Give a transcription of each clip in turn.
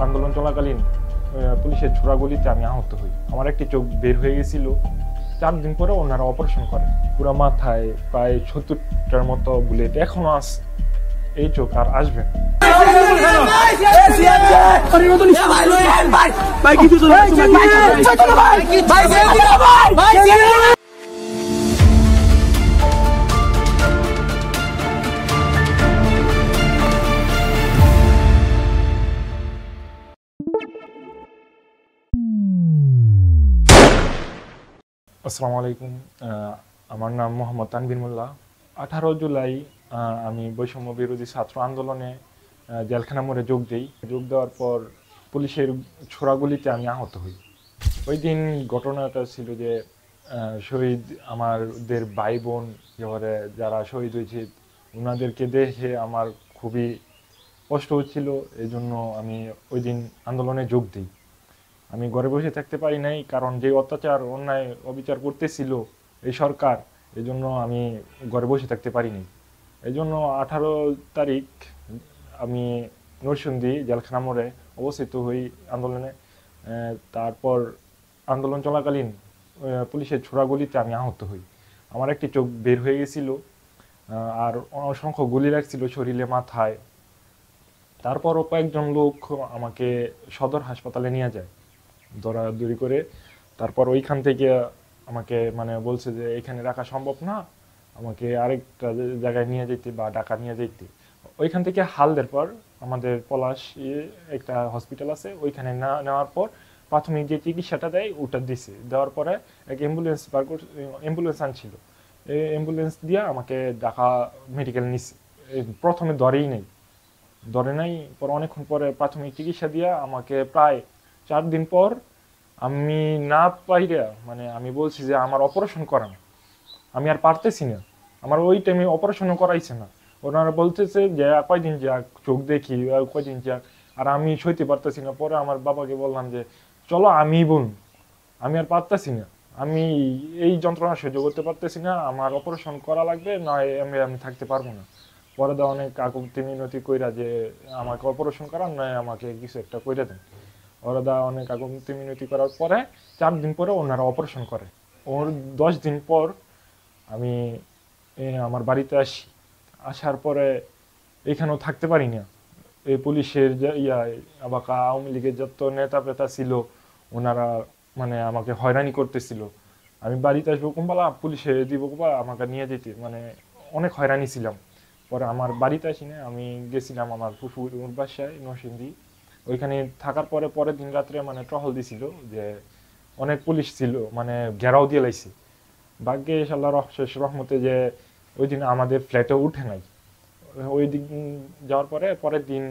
আন্দোলন চলাকালীন পুলিশের ছোড়াগুলিতে আমি আহত হই। আমার একটি চোখ বের হয়ে গেছিল। 4 দিন পরে ওনারা অপারেশন করেন। পুরো মাথায় প্রায় 70টার মতো বুলেট এখনো আছে। এই চোখ আর আসবে না। আসসালামু আলাইকুম। আমার নাম মোহাম্মদ তানভীর মোল্লা। 18 জুলাই আমি বৈষম্য বিরোধী ছাত্র আন্দোলনে জেলখানা মোড়ে যোগ দিই। যোগ দেওয়ার পর পুলিশের ছোড়াগুলিতে আমি আহত হই। ওই দিন ঘটনাটা ছিল যে শহীদ আমাদের ভাই বোন যারা শহীদ হয়েছে ওনাদেরকে দেখে আমার খুবই কষ্ট হচ্ছিল। এই জন্য আমি ওই দিন আন্দোলনে যোগ দিই। আমি ঘরে বসে থাকতে পারি নাই, কারণ যে অত্যাচার অন্যায় অবিচার করতেছিল এই সরকার, এই জন্য আমি ঘরে বসে থাকতে পারিনি। এই জন্য 18 তারিখ আমি নরসিংদী জেলখানা মোড়ে অবস্থিত হই আন্দোলনে। তারপর আন্দোলন চলাকালীন পুলিশের ছোড়াগুলিতে আমি আহত হই। আমার একটি চোখ বের হয়ে গেছিল, আর অসংখ্য গুলি লাগছিল শরীরে, মাথায়। তারপরও কয়েকজন লোক আমাকে সদর হাসপাতালে নিয়ে যায় দৌড়াদৌড়ি করে। তারপর ওইখান থেকে আমাকে বলছে যে এখানে রাখা সম্ভব না, আমাকে আরেকটা জায়গায় নিয়ে যেতে বা ঢাকা নিয়ে যেতে। ওইখান থেকে হালদের পর আমাদের পলাশ একটা হসপিটাল আছে, ওইখানে নেওয়ার পর প্রাথমিক যে চিকিৎসাটা দেয় ওটা দিছে। দেওয়ার পরে এক অ্যাম্বুলেন্স আনছিল, এই অ্যাম্বুলেন্স দিয়ে আমাকে ঢাকা মেডিকেল নিছে। প্রথমে ধরে নাই, পর অনেকক্ষণ পরে প্রাথমিক চিকিৎসা দিয়ে আমাকে প্রায় 4 দিন পর আমি না পাইরা আমি বলছি যে আমার অপারেশন করান, আমি আর পারতেছি না। আমার ওই টাইমে অপারেশনও করাইছে না। ওনারা বলতেছে যে কয়দিন যাক, চোখ দেখি কয়দিন যাক, আর আমি সইতে পারতেছি না। পরে আমার বাবাকে বললাম যে চলো আমি বলুন, আমি আর পারতেছি না, আমি এই যন্ত্রণা সহ্য করতে পারতেছি না, আমার অপারেশন করা লাগবে, নয় আমি থাকতে পারবো না। পরে দা অনেক কাকুতি মিনতি কইরা যে আমাকে অপারেশন করান, নয় আমাকে কিছু একটা কইরা দেন। ওরা দা অনেক কাকুতি মিনতি করার পরে 4 দিন পরে ওনারা অপারেশন করে। ওর 10 দিন পর আমি আমার বাড়িতে আসি। আসার পরে এখানেও থাকতে পারি না। এই পুলিশের আবার আওয়ামী লীগের যত নেতা পেতা ছিল ওনারা আমাকে হয়রানি করতেছিল। আমি বাড়িতে আসবো কোনবেলা, পুলিশে দিব কোনবা, আমাকে নিয়ে যেতে অনেক হয়রানি ছিলাম। পরে আমার বাড়িতে আসি না, আমি গেছিলাম আমার ফুফুর বাসায় নরসিংদী। ওইখানে থাকার পরে পরের দিন রাত্রে টহল দিছিল যে অনেক পুলিশ ছিল, ঘেরাও দিয়ে লাইছে। ভাগ্যে আল্লাহর শেষ রহমতে যে ওই দিন আমাদের ফ্ল্যাটে উঠে নাই। ওই দিন যাওয়ার পরে পরের দিন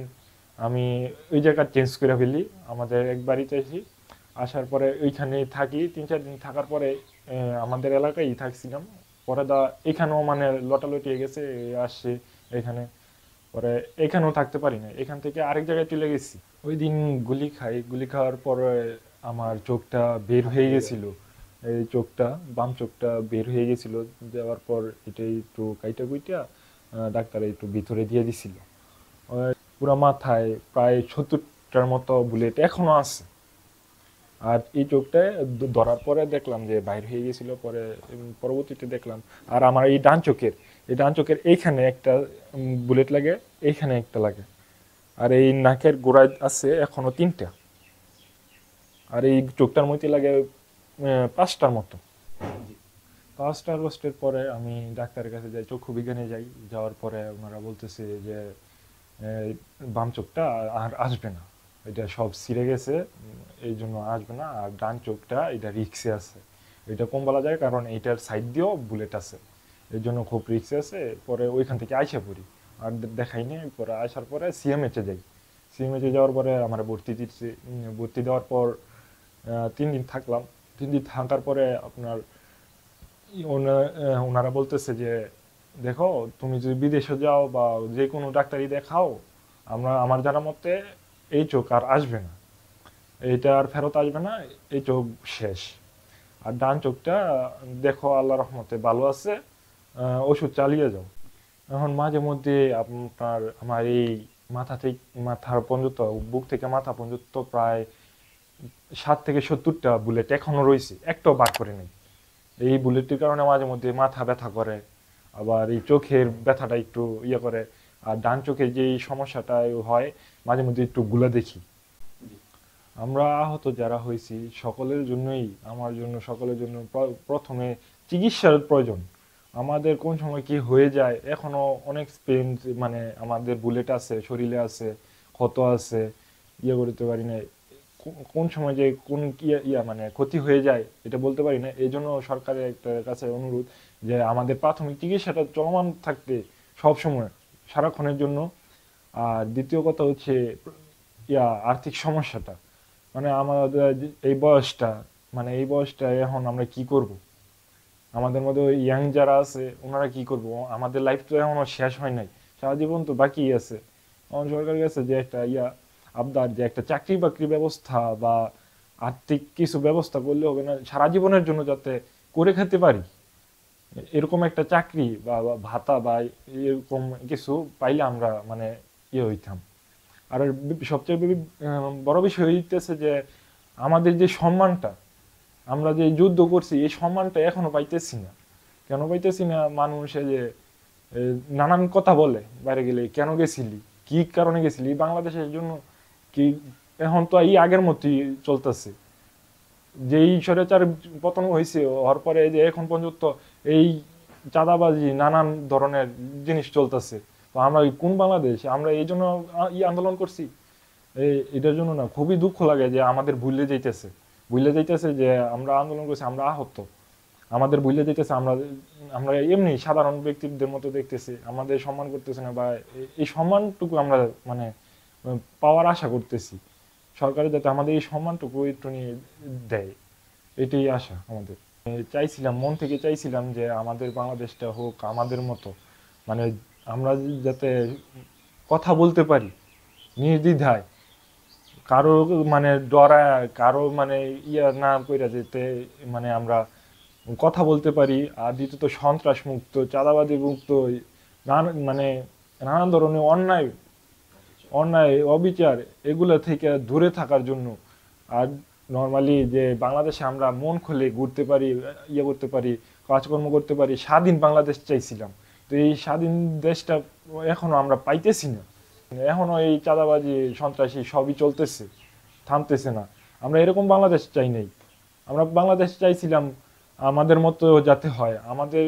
আমি ওই জায়গা চেঞ্জ করে ফেলি, আমাদের এক বাড়িতে এসি। আসার পরে ওইখানে থাকি 3-4 দিন। থাকার পরে আমাদের এলাকায় থাকছিলাম। পরে এখানেও লটালটি গেছে, আসছে এখানে। পরে এখানেও থাকতে পারি না, এখান থেকে আরেক জায়গায় চলে গেছি। ওই দিন গুলি খাওয়ার পরে আমার চোখটা বের হয়ে গেছিল। এই চোখটা, বাম চোখটা বের হয়ে গেছিল। দেওয়ার পর এটা একটু কাইটা কুইটা ডাক্তার একটু ভিতরে দিয়ে দিছিল। পুরো মাথায় প্রায় 70টার মতো বুলেট এখনো আছে। আর এই চোখটা ধরার পরে দেখলাম যে বাইর হয়ে গেছিল। পরে পরবর্তীতে দেখলাম আর আমার এই ডান চোখের এইখানে একটা বুলেট লাগে, এইখানে একটা লাগে, আর এই নাকের গোড়ায় আছে এখনো 3টা, আর এই চোখটার মধ্যে লাগে 5টার মতো। 5টা রোস্টের পরে আমি ডাক্তারের কাছে যাই, চক্ষু বিজ্ঞানে যাই। যাওয়ার পরে ওনারা বলতেছে যে বাম চোখটা আর আসবে না, এটা সব ছিঁড়ে গেছে, এই জন্য আসবে না। আর ডান চোখটা এটা রিক্সে আছে, এটা কম বলা যায়, কারণ এইটার সাইড দিয়েও বুলেট আছে, এই জন্য খুব রিক্সে আছে। পরে ওইখান থেকে আইসা পড়ি, আর দেখাই নি। পরে আসার পরে সিএমএইচে যাই। সিএমএইচে যাওয়ার পরে আমার ভর্তি দেওয়ার পর 3 দিন থাকলাম। 3 দিন থাকার পরে আপনার ওনারা বলতেছে যে দেখো, তুমি যদি বিদেশে যাও বা যে কোনো ডাক্তারই দেখাও, আমার জানা মতে এই চোখ আর আসবে না, এইটা আর ফেরত আসবে না, এই চোখ শেষ। আর ডান চোখটা দেখো আল্লাহ রহমতে ভালো আছে, ওষুধ চালিয়ে যাও। এখন মাঝে মধ্যে আমার এই মাথার পর্যন্ত, বুক থেকে মাথা পর্যন্ত প্রায় 60 থেকে 70টা বুলেট এখনো রয়েছে, একটাও বার করে নেই। এই বুলেটটির কারণে মাঝে মধ্যে মাথা ব্যথা করে, আবার এই চোখের ব্যথাটা একটু ইয়ে করে, আর ডান চোখে যে সমস্যাটা হয় মাঝে মধ্যে একটু গুলা দেখি। আমরা আহত যারা হয়েছি সকলের জন্যই, আমার জন্য সকলের জন্য প্রথমে চিকিৎসার প্রয়োজন। আমাদের কোন সময় কি হয়ে যায়, এখনো অনেক স্পেন, মানে আমাদের বুলেট আছে, শরীরে আছে, ক্ষত আছে, ইয়ে করতে পারি না। কোন সময় যে কোন মানে ক্ষতি হয়ে যায় এটা বলতে পারি না। এই জন্য সরকারের একটা কাছে অনুরোধ যে আমাদের প্রাথমিক চিকিৎসাটা চলমান থাকতে সব সময়, সারাক্ষণের জন্য। আর দ্বিতীয় কথা হচ্ছে আর্থিক সমস্যাটা, মানে আমাদের এই বয়সটা এখন আমরা কি করব? আমাদের মধ্যে ইয়াং যারা আছে ওনারা কি করব? আমাদের লাইফ তো এখনো শেষ হয় নাই, সারা জীবন তো বাকি আছে। এখন সরকারের কাছে যে একটা আবদার, যে একটা চাকরি বাকরি ব্যবস্থা বা আর্থিক কিছু ব্যবস্থা করলে হবে না, সারা জীবনের জন্য যাতে করে খেতে পারি এরকম একটা চাকরি বা ভাতা বা এরকম কিছু পাইলে আমরা মানে হইতাম। আর সবচেয়ে বড় বিষয় হইতেছে যে আমাদের যে সম্মানটা, আমরা যে যুদ্ধ করছি এই সম্মানটা এখনো পাইতেছি না। কেন পাইতেছি না? মানুষে যে নানান কথা বলে বাইরে গেলে, কেন গেছিলি, কি কারণে গেছিলি বাংলাদেশের জন্য, কি এখন তো এই আগের মতোই চলতেছে। যেই স্বৈরাচার পতন হয়েছে হওয়ার পরে যে এখন পর্যন্ত এই চাঁদাবাজি নানান ধরনের জিনিস চলতেছে। তো আমরা কোন বাংলাদেশ? আমরা এই জন্য আন্দোলন করছি, এটার জন্য না। খুবই দুঃখ লাগে যে আমাদের ভুলে যাইতেছে যে আমরা আন্দোলন করছি, আমরা আহত, আমাদের ভুলে যাইতেছে। আমরা আমরা এমনি সাধারণ ব্যক্তিদের মতো দেখতেছি, আমাদের সম্মান করতেছে না, বা এই সম্মানটুকু আমরা মানে পাওয়ার আশা করতেছি। সরকারের যাতে আমাদের এই সম্মানটুকু একটু নিয়ে দেয়, এটাই আশা আমাদের। চাইছিলাম, মন থেকে চাইছিলাম যে আমাদের বাংলাদেশটা হোক আমাদের মতো, মানে আমরা যাতে কথা বলতে পারি নির্দ্বিধায়, কারো মানে ডরায়, কারো মানে না কইরা যেতে, মানে আমরা কথা বলতে পারি। আর দ্বিতীয়ত সন্ত্রাস মুক্ত, চাঁদাবাদী মুক্ত, মানে নানান ধরনের অন্যায় অবিচার এগুলো থেকে দূরে থাকার জন্য। আর নর্মালি যে বাংলাদেশে আমরা মন খুলে ঘুরতে পারি, করতে পারি, কাজকর্ম করতে পারি, স্বাধীন বাংলাদেশ চাইছিলাম। তো এই স্বাধীন দেশটা এখনো আমরা পাইতেছি না। এখনো এই চাঁদাবাজি সন্ত্রাসী সবই চলতেছে, থামতেছে না। আমরা এরকম বাংলাদেশ চাই নাই। আমরা বাংলাদেশ চাইছিলাম আমাদের মতো যাতে হয়, আমাদের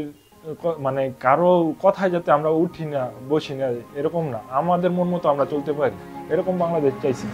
মানে কারো কথায় যাতে আমরা উঠি না, বসি না, এরকম না, আমাদের মন মতো আমরা চলতে পারি, এরকম বাংলাদেশ চাইছি।